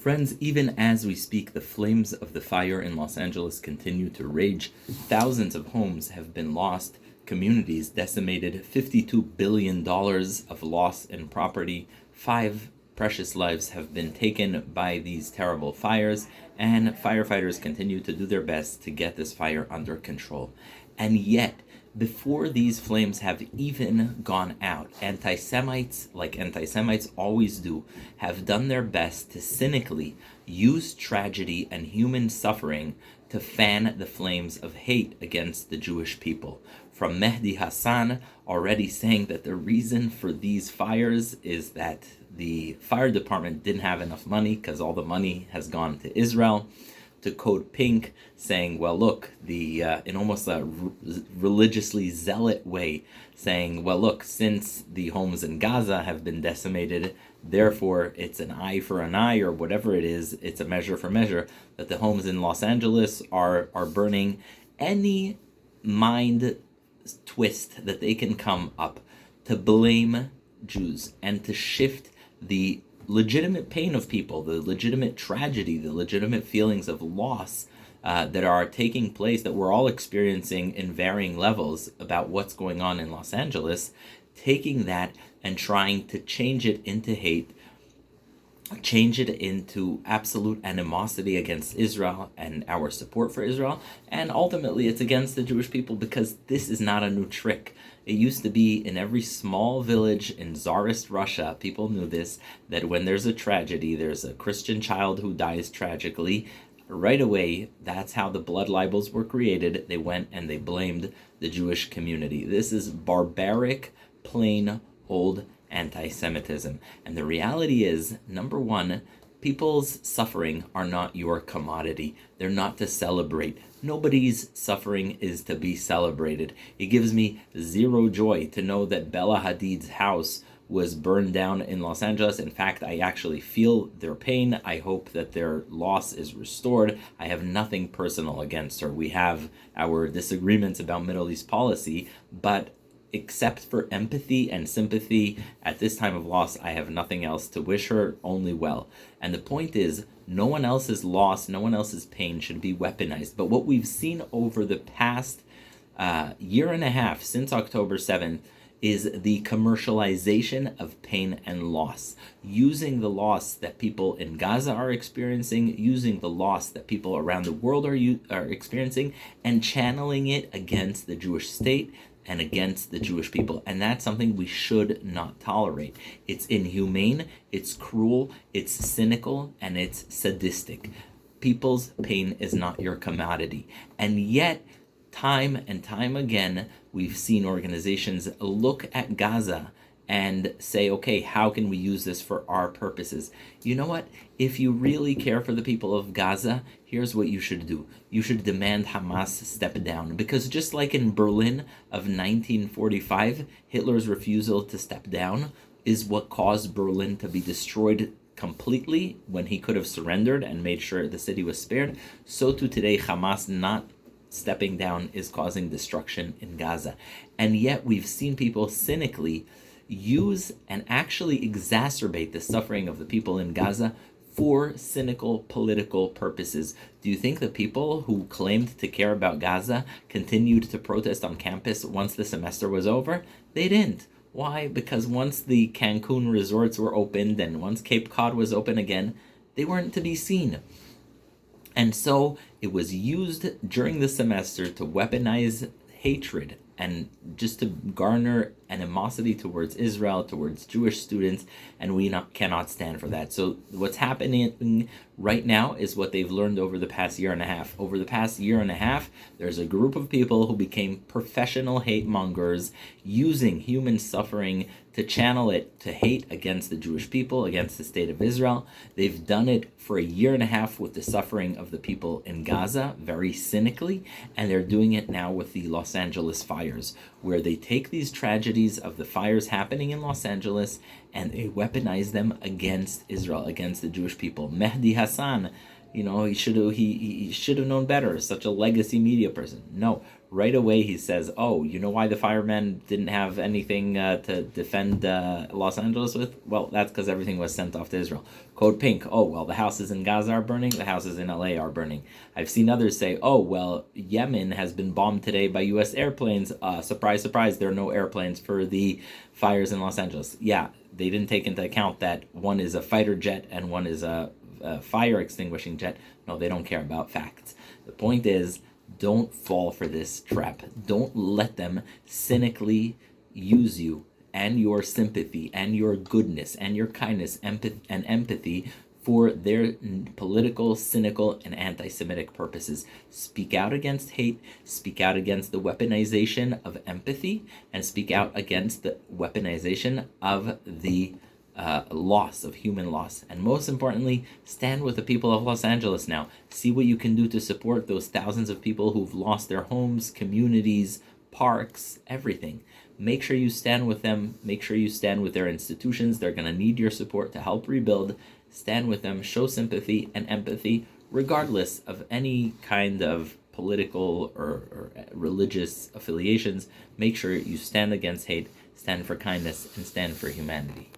Friends, even as we speak, the flames of the fire in Los Angeles continue to rage. Thousands of homes have been lost, communities decimated, $52 billion of loss in property, 5 precious lives have been taken by these terrible fires, and firefighters continue to do their best to get this fire under control. And yet, before these flames have even gone out, anti-Semites, like anti-Semites always do, have done their best to cynically use tragedy and human suffering to fan the flames of hate against the Jewish people. From Mehdi Hassan already saying that the reason for these fires is that the fire department didn't have enough money because all the money has gone to Israel, to Code Pink saying, well, look, in almost a religiously zealot way, saying, well, look, since the homes in Gaza have been decimated, therefore it's an eye for an eye, or whatever it is, it's a measure for measure, that the homes in Los Angeles are burning. Any mind twist that they can come up to blame Jews and to shift the legitimate pain of people, the legitimate tragedy, the legitimate feelings of loss that are taking place, that we're all experiencing in varying levels about what's going on in Los Angeles, taking that and trying to change it into hate, change it into absolute animosity against Israel and our support for Israel, and ultimately it's against the Jewish people, because this is not a new trick. It used to be in every small village in Tsarist Russia, people knew this, that when there's a tragedy, there's a Christian child who dies tragically, right away, that's how the blood libels were created. They went and they blamed the Jewish community. This is barbaric, plain old anti-Semitism. And the reality is, number one, people's suffering are not your commodity. They're not to celebrate. Nobody's suffering is to be celebrated. It gives me zero joy to know that Bella Hadid's house was burned down in Los Angeles. In fact, I actually feel their pain. I hope that their loss is restored. I have nothing personal against her. We have our disagreements about Middle East policy, but except for empathy and sympathy at this time of loss, I have nothing else to wish her, only well. And the point is, no one else's loss, no one else's pain should be weaponized. But what we've seen over the past year and a half, since October 7th, is the commercialization of pain and loss, using the loss that people in Gaza are experiencing, using the loss that people around the world are experiencing, and channeling it against the Jewish state and against the Jewish people. And that's something we should not tolerate. It's inhumane, it's cruel, it's cynical, and it's sadistic. People's pain is not your commodity. And yet, time and time again, we've seen organizations look at Gaza and say, okay, how can we use this for our purposes? You know what? If you really care for the people of Gaza, here's what you should do. You should demand Hamas step down. Because just like in Berlin of 1945, Hitler's refusal to step down is what caused Berlin to be destroyed completely when he could have surrendered and made sure the city was spared. So too today, Hamas not stepping down is causing destruction in Gaza. And yet we've seen people cynically use and actually exacerbate the suffering of the people in Gaza for cynical political purposes. Do you think the people who claimed to care about Gaza continued to protest on campus once the semester was over? They didn't. Why? Because once the Cancun resorts were opened and once Cape Cod was open again, they weren't to be seen. And so it was used during the semester to weaponize hatred and just to garner animosity towards Israel, towards Jewish students, and we cannot stand for that. So what's happening right now is what they've learned over the past year and a half. Over the past year and a half, there's a group of people who became professional hate mongers, using human suffering to channel it to hate against the Jewish people, against the state of Israel. They've done it for a year and a half with the suffering of the people in Gaza, very cynically, and they're doing it now with the Los Angeles fires, where they take these tragedies of the fires happening in Los Angeles and they weaponize them against Israel, against the Jewish people. Mehdi Hassan, he should have known better, such a legacy media person. No, right away he says, oh, you know why the firemen didn't have anything to defend Los Angeles with? Well, that's because everything was sent off to Israel. Code Pink, oh, well, the houses in Gaza are burning, the houses in LA are burning. I've seen others say, oh, well, Yemen has been bombed today by U.S. airplanes. Surprise, surprise, there are no airplanes for the fires in Los Angeles. Yeah, they didn't take into account that one is a fighter jet and one is a fire extinguishing jet. No, they don't care about facts. The point is, don't fall for this trap. Don't let them cynically use you and your sympathy and your goodness and your kindness and empathy for their political, cynical, and anti-Semitic purposes. Speak out against hate, speak out against the weaponization of empathy, and speak out against the weaponization of the of human loss. And most importantly, stand with the people of Los Angeles now. See what you can do to support those thousands of people who've lost their homes, communities, parks, everything. Make sure you stand with them. Make sure you stand with their institutions. They're going to need your support to help rebuild. Stand with them. Show sympathy and empathy, regardless of any kind of political or religious affiliations. Make sure you stand against hate, stand for kindness, and stand for humanity.